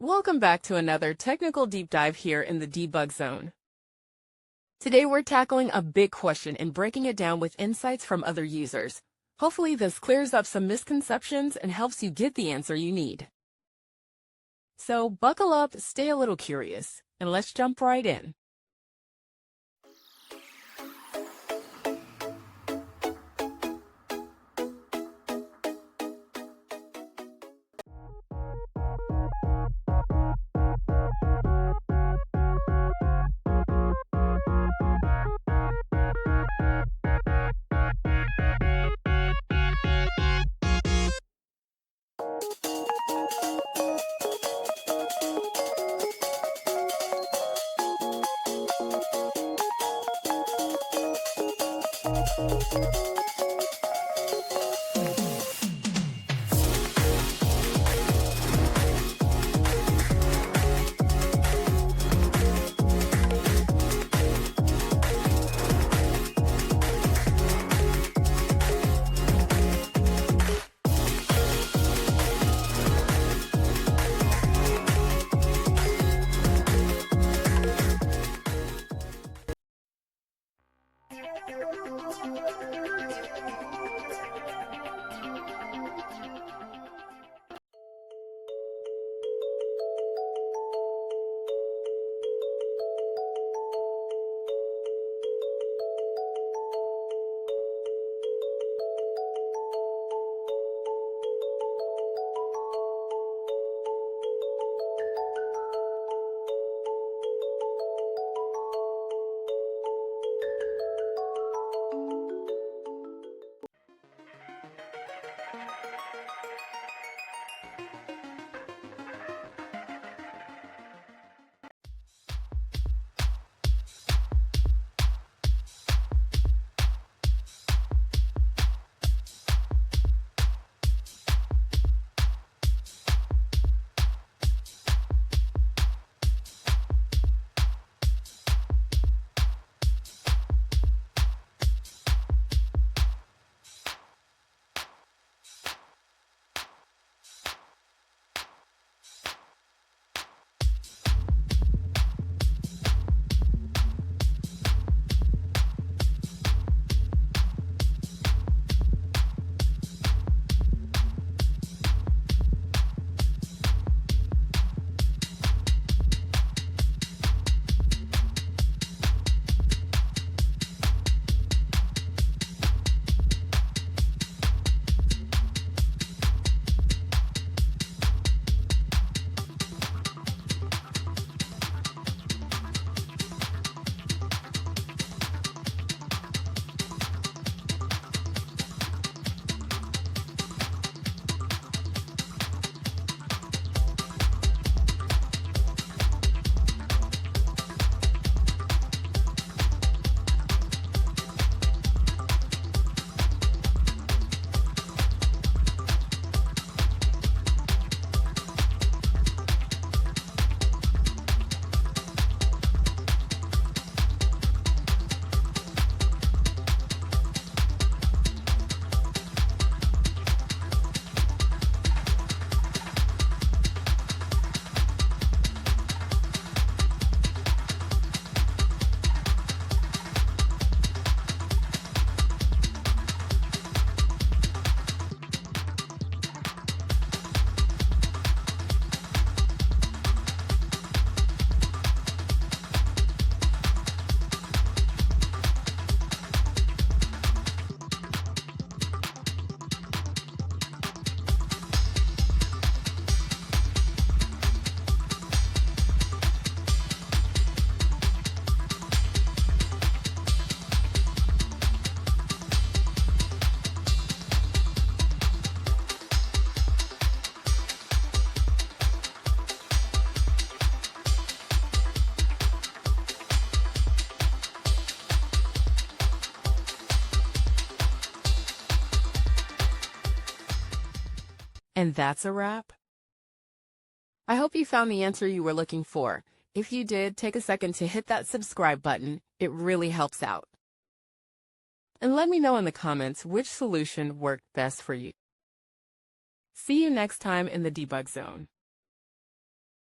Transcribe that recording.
Welcome back to another technical deep dive here in the debug zone. Today we're tackling a big question and breaking it down with insights from other users. Hopefully this clears up some misconceptions and helps you get the answer you need. So buckle up, stay a little curious, and let's jump right in. And that's a wrap. I hope you found the answer you were looking for. If you did, take a second to hit that subscribe button. It really helps out. And let me know in the comments which solution worked best for you. See you next time in the debug zone.